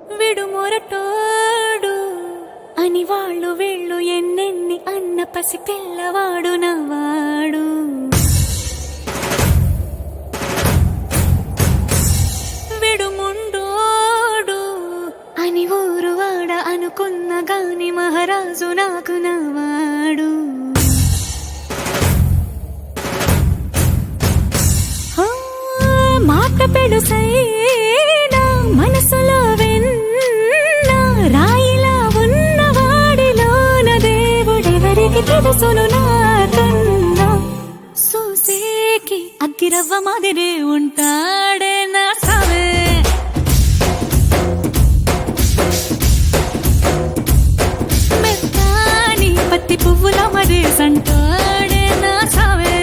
విడు మొరటోడు అని వాళ్ళు వీళ్ళు ఎన్నెన్ని అన్న పసి పిల్లవాడు నవాడు. విడు ముండోడు అని ఊరు వాడ అనుకున్న గాని మహారాజు నాకు నవాడు. మాట పెడుసైనా మనసులో వెన్న రాయిలా ఉన్నవాడిలోన దేవుడెవరికి తెలుసును నాకన్నా. సూసేకి అగ్గిరవ్వ మాదిరి ఉంటాడే నా సావే. మెత్తాని పత్తి పువ్వుల మరి సంటాడే నా సావే.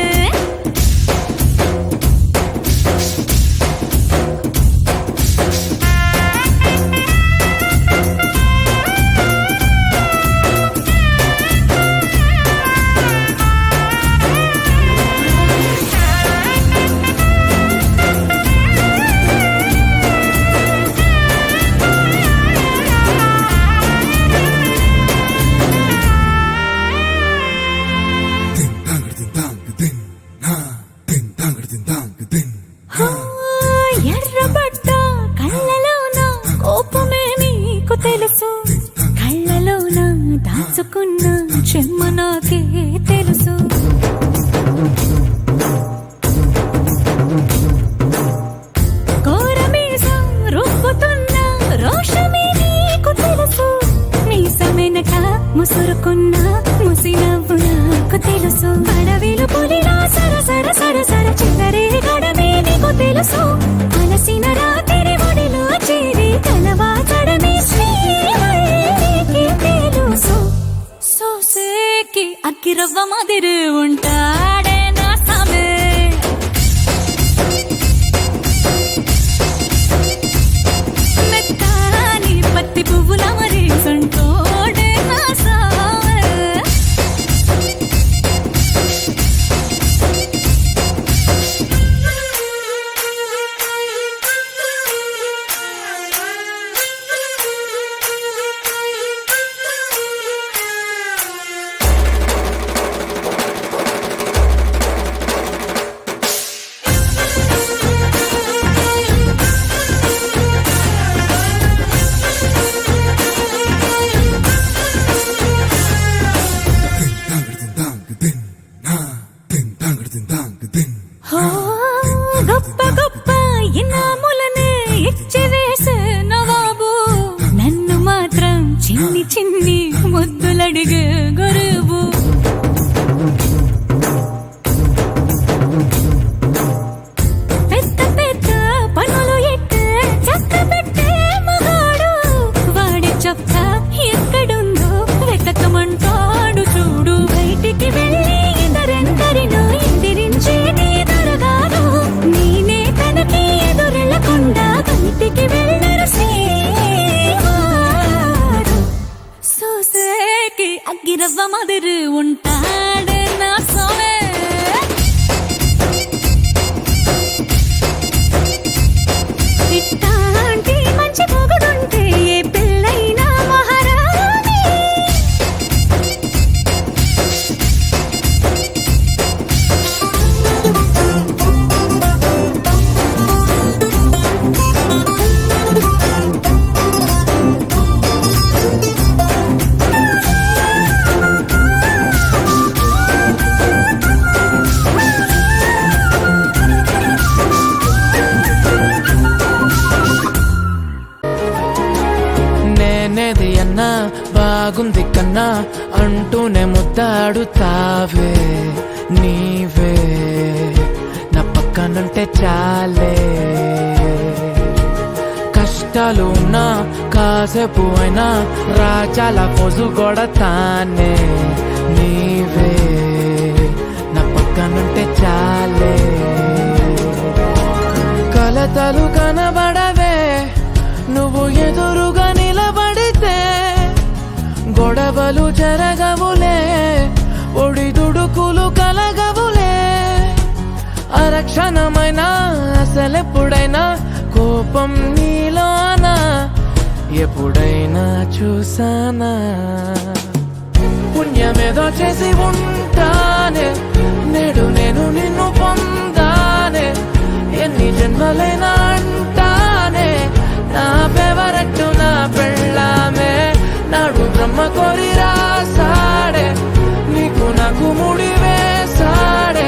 ఎర్రబడ్డ కళ్ళలోన కోపమే నీకు తెలుసు, కళ్ళలోన దాచుకున్న చెమ్మ నాకే తెలుసు. కోరమీసం రుబ్బుతున్న రోషమే నీకు తెలుసు, మీసమెనక ముసురుకున్న ముసినవ్వు నాకు తెలుసు. అడవిలు పులిలా సరసర సరసర చిల్లరే గడమే నీకు తెలుసు, అలసిన రాత్రి ఒడిలో చేరి కలవాచడమే శ్రీకి తెలుసు. సోసేకి అగ్గిరవ్వ మాదిరి ఉంటాడే నా సామే. మెత్తాని పత్తి పువ్వుల మరి సంటోడే నా సామే. గొప్ప గొప్ప ఇనాములనే ఇచ్చి వేసే నవాబు, నన్ను మాత్రం చిన్ని చిన్ని ముద్దులడిగే గురువు. పెద్ద పెద్ద పనులు ఎట్టే చక్క పెట్టే మగాడు, వాడి చొక్క ఎక్కడుందో వెతకమంటాడు చూడు. బయటికి వెళ్ళి ఇద్దరెందరినో ఎదిరించేది దొరగారు, నేనే తనకి ఎదురెళ్ళకుండా బయటికి వెళ్ళరు శ్రీవారు. సోసేకి అగ్గిరవ్వ మాదిరి ఉంటాడే నా సామే. ఇట్టాంటి మంచి మొగుడుంటే ఏ పిల్లైనా మహారాణి. నేనేది అన్నా బాగుంది కన్నా అంటూనే ముద్దాడుతావే నీవే, నా పక్కనుంటే చాలే. కష్టాలు ఉన్నా కాసేపు అయినా రాజాల పోజు కొడతానే నీవే, నా పక్కనుంటే చాలే. కలతలు కనబడవే నువ్వు ఎదురుగా నిలబడితే, గొడవలు జరగవులే ఒడిదుడుకులు కలగవులే. అరక్షణమైనా అసలెప్పుడైనా కోపం నీలోనా ఎప్పుడైనా చూసానా? పుణ్యమేదో చేసి ఉంటానే, నేడు నేను నిన్ను పొందానే. ఎన్ని జన్మలైనా అంటానే, నా ఫేవరెట్ నా పెళ్ళామే. నాడు బ్రహ్మ కోరి రాసాడే, నీకు నాకు ముడి వేసాడే.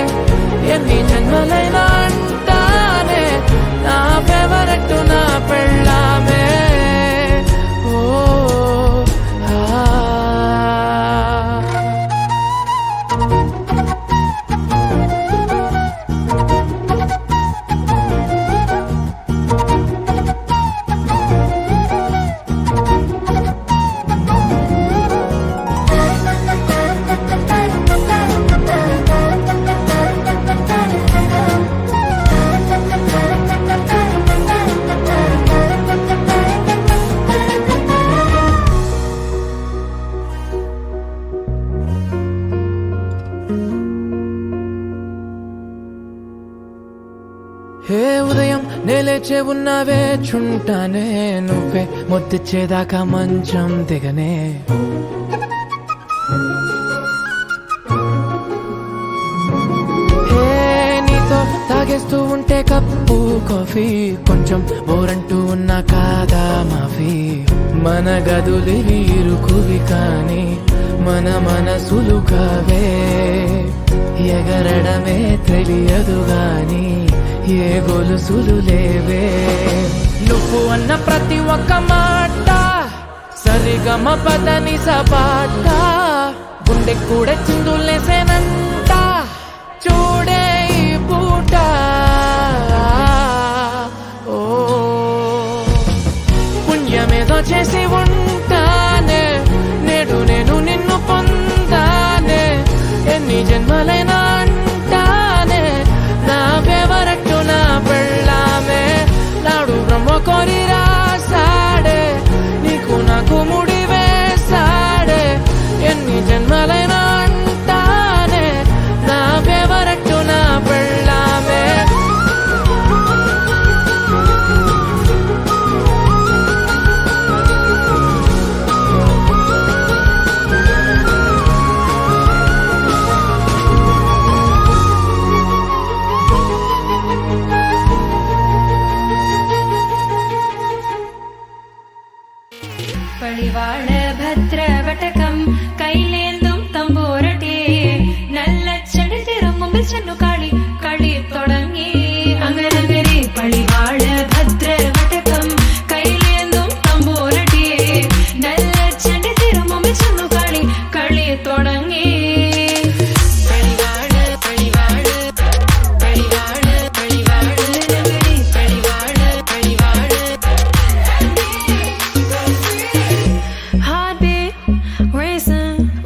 ఎన్ని జన్మలైనా అంటానే, నా ఫేవరెట్ నా పెళ్ళామే. ఓ ఆ హే ఉదయం నేలేచే ఉన్నావే చుంటానే, నువ్వే మొత్తిచ్చేదాకా మంచం దిగనే. హే నీతో తాగేస్తూ ఉంటే కప్పు కాఫీ, కొంచెం బోరంటూ ఉన్నా కాదా మాఫీ. మన గదులివి ఇరుకువి కానీ మన మనసులు కావే. ఎగరడమే తెలియదు గాని ఏ గొలుసులు లేవే. నువ్వు అన్న ప్రతి ఒక్క మాట సరిగమ పదని సపాట, గుండె కూడా చిందులేసేనంట. చూడే ఈ పూట ఓ పుణ్యమేదో చేసి ఉంటానే, నేడు నేను నిన్ను పొందానే. ఎన్ని జన్మలైనా అంటానే, నా ఫేవరెట్ నా పెళ్ళామే. నాడు బ్రహ్మ కోరి రాసాడే, నీకు నాకు ముడి వేసాడే. ఎన్ని జన్మలైనా అంటానే, నా ఫేవరెట్ నా పెళ్ళామే. പളിവാള ഭദ്രവടകം കൈലേന്തും തമ്പോരട്ടെ, നല്ലച്ചടി തിരുമുമ്പിൽ ചെന്നു കളി കളി തുടങ്ങി. അങ്ങനങ്ങനെ പളിവാള ഭദ്രവടകം കൈലേന്തും തമ്പോരട്ടെ, നല്ലച്ചടി തിരുമുമ്പിൽ ചെന്നു കളി കളി തുടങ്ങി.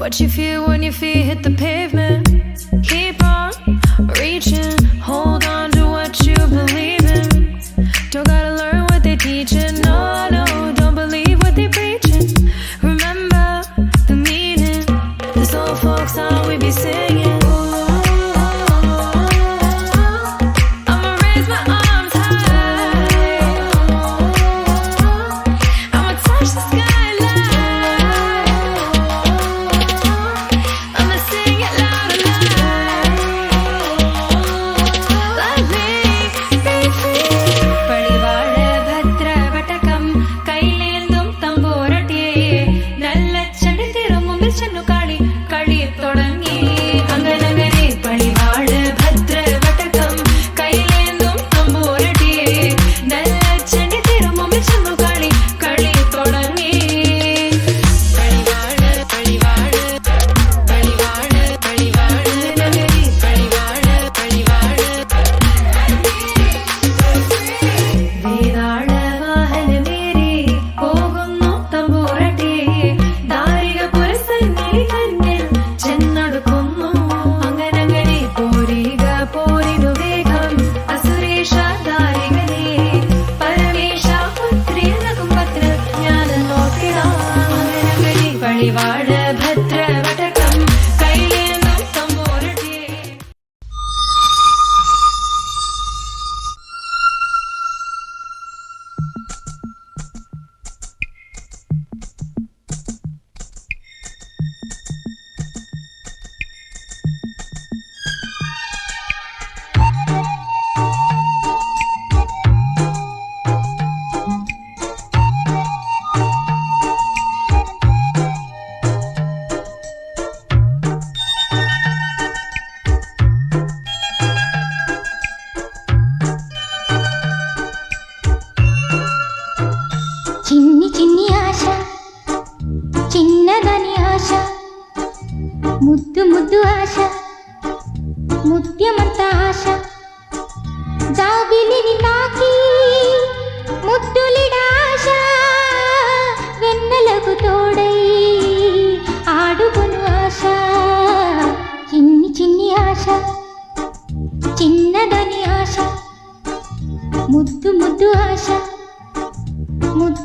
What you feel when your feet hit the pavement? Keep on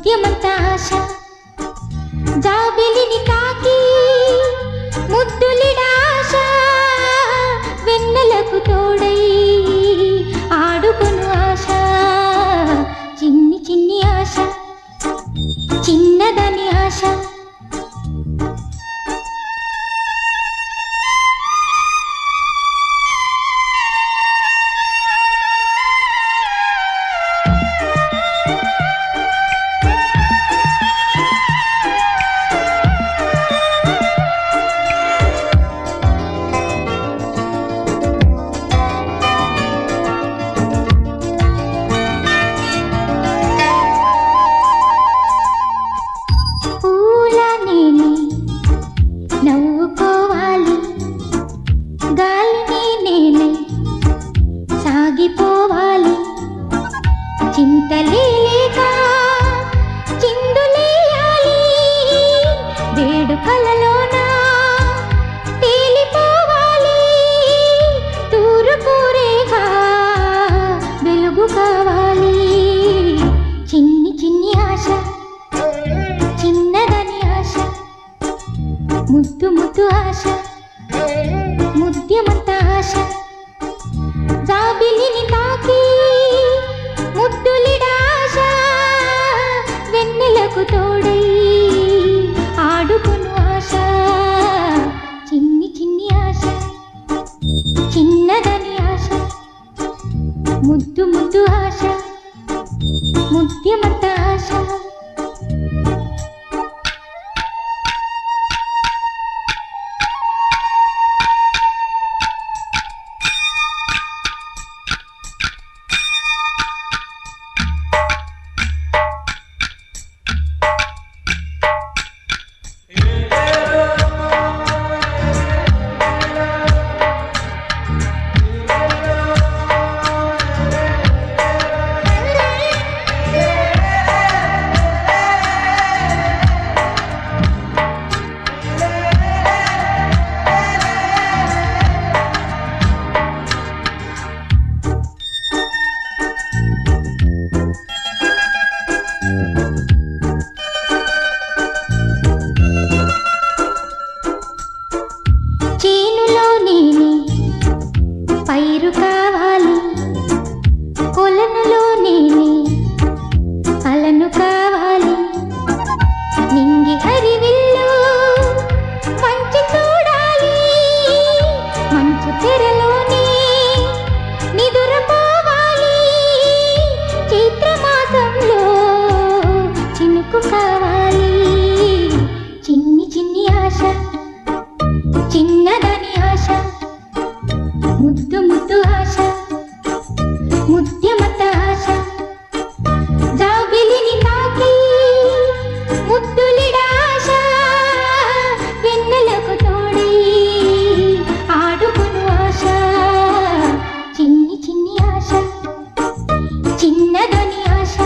Mutyamantha ఆశ జాబిలిని తాకి ముద్దులిడాశ వెన్నెలకు తోడై ఆడుకొను ఆశ చిన్ని చిన్ని ఆశ చిన్నదని ఆశ ముద్దు ముద్దు ఆశ ముద్యమంత ఆశ జాబిలిని తాకి ముద్దులిడాశ వెన్నెలకు తోడై ఆడుకొను ఆశ చిన్ని చిన్ని ఆశ చిన్నదని ఆశ ముద్దు ముద్దు ఆశ ముద్యమంత ఆశ పైరు కావాలి కొలనులో నేనే అలను కావాలి నింగి హరివిల్లు మంచి చూడాలి మంచు తెరలోనే నిదురపోవాలి చైత్రమాసంలో చినుకు కావాలి చిన్ని చిన్ని ఆశ చిన్నదని ఆశ ముద్దు ముద్దు ఆశ ముద్యమంత ఆశ జాబిలిని తాకి ముద్దులిడాశ వెన్నెలకు తోడై ఆడుకొను ఆశ చిన్ని చిన్ని ఆశ చిన్నదని ఆశ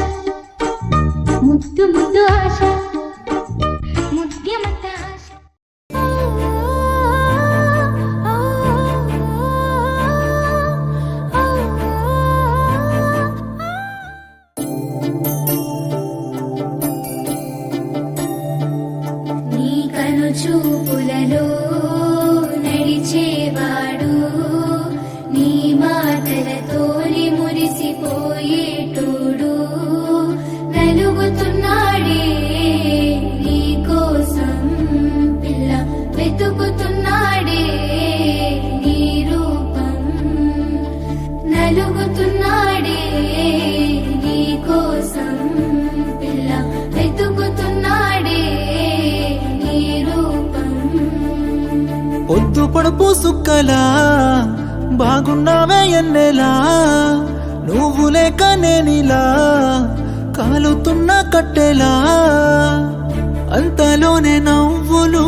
ముద్దు ముద్దు ఆశ ముద్యమంత ఆశ చూపులలో నడిచేవాడు నీ మాటలతోని మురిసిపోయేటోడు నలుగుతున్నాడే నీ కోసం పిల్ల వెతుకుతున్నాడే నీ రూపం నలుగుతున్నాడే నీ కోసం పిల్ల వెతుకుతున్నాడే పొద్దు పొడుపు సుక్కలా బాగున్నావే ఎన్నెలా నువ్వు లేక నేనిలా కాలుతున్న కట్టెలా అంతలోనే నవ్వులు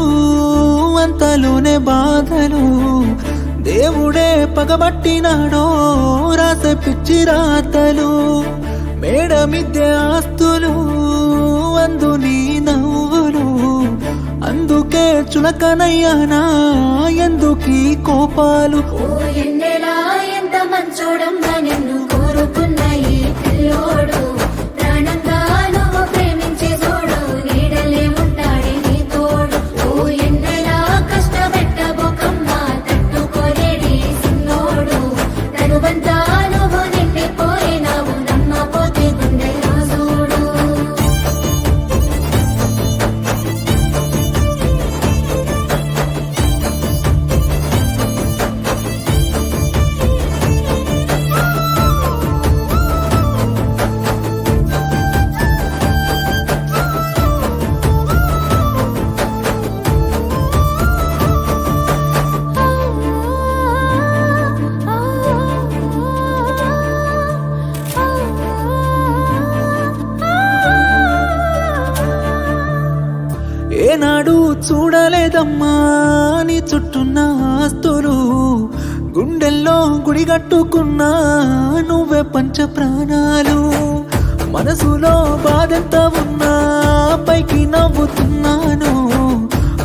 అంతలోనే బాధలు దేవుడే పగబట్టినాడో రాసే పిచ్చి రాతలు మేడ మిద్దె ఆస్తులు అందు నీ నవ్వులు అందుకే చులకనయ్యానా ఎందుకీ కోపాలు ఓ ఎన్నెలా ఎంత మంచోడమ్మా నిన్ను కోరుకున్న ఈ పిల్లోడు ప్రాణంగా నువ్వు ప్రేమించే ఏనాడు చూడలేదమ్మా నీ చుట్టున్న ఆస్తులు, గుండెల్లో గుడిగట్టుకున్నా నువ్వే పంచ ప్రాణాలు. మనసులో బాధంత ఉన్నా పైకి నవ్వుతున్నాను,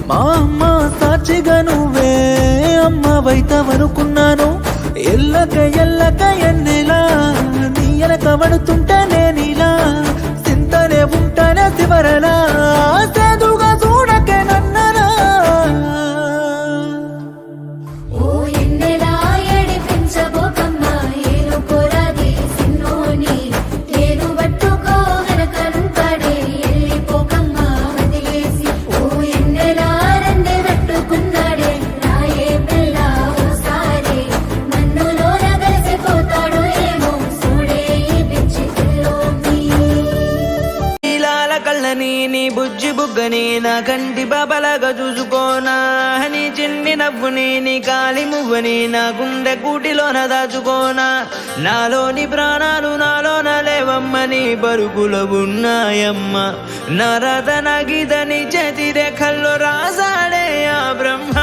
మా అమ్మ సాక్షిగా నువ్వే అమ్మవైతవనుకున్నాను. ఎల్లక ఎల్లక ఎన్నెలా నీ ఎనక పడుతుంటే నేనిలా చింతనే ఉంటానే చివరలా సేదుగా చూడకే నన్నరా. ఓ ఎన్నెలా ఏడిపించబోకమ్మా ఏలుకోరాది సిన్నోని, ఏలు పట్టుకో వెనకనుంటాడే ఎల్లిపోకమ్మా వదిలేసి. ఓ ఎన్నెలా రెండే పట్టుకున్నాడే రాయే పిల్ల ఓసారి, నన్నులోన కలిసిపోతాడు ఏమో చూడే ఈ పిచ్చి పిల్లోని. నీలాల కళ్ళని నీ బుజ్జి బుగ్గని నా కంటి బాబలాగా చూసుకోనా, నీ చిన్ని నవ్వుని నీ కాలి మువ్వని నా గుండె కూటిలోన దాచుకోనా. నాలోని ప్రాణాలు నాలోన లేవమ్మని బరుకులో ఉన్నాయమ్మ, నా రథ నగిదని చేతి రేఖల్లో రాసాడే ఆ బ్రహ్మ.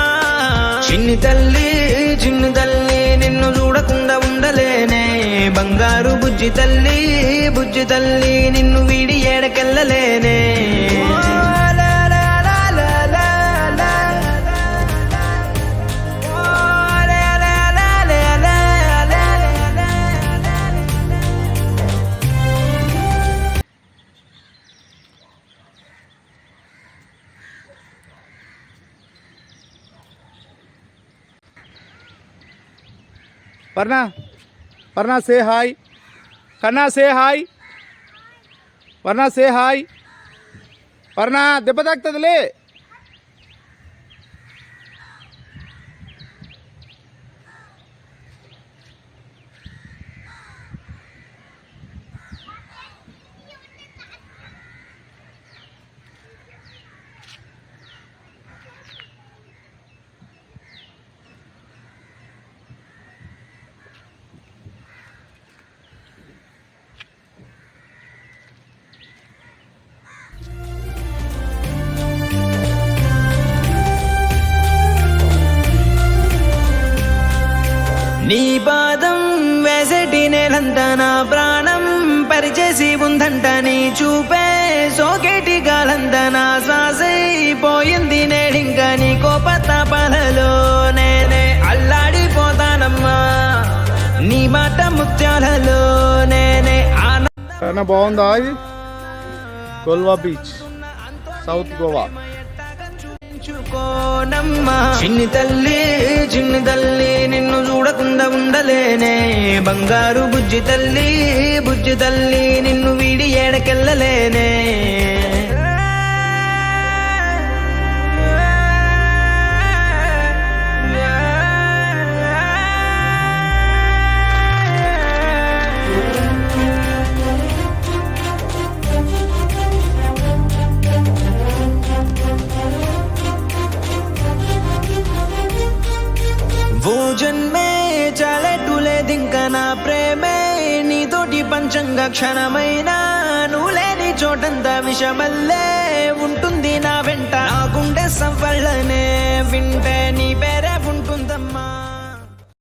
చిన్ని తల్లి నిన్ను చూడకుండా ఉండలేనే, బంగారు బుజ్జి తల్లి నిన్ను వీడి ఏడకెళ్ళలేనే. Parna say hi. Kanna say hi. Parna say hi. Parna దెబ్బ తాకుతుందిలే. నీ పాదం వేసటి నేలంతా నా ప్రాణం పరిచేసి ఉందంట, నీ చూపే సోకేటి గాలంతా నా శ్వాసైపోయింది నేడింకా. నీ కోపతాపాలలో నేనే అల్లాడిపోతానమ్మా, నీ మాట ముత్యాలలో నేనే కన్నా బాగుందా ఇది? Colva beach, south Goa. చిన్ని తల్లి నిన్ను చూడకుండా ఉండలేనే, బంగారు బుజ్జి తల్లి నిన్ను వీడి ఏడకెళ్ళలేనే. ఓ జన్మే చాలెట్టులేదింక నా ప్రేమే నీతోటి పంచంగా క్షణమైనా, నువ్వు లేని చోటంతా విషమల్లే ఉంటుంది నా వెంట. నా గుండె సవ్వళ్ళనే వింటే నీ పేరు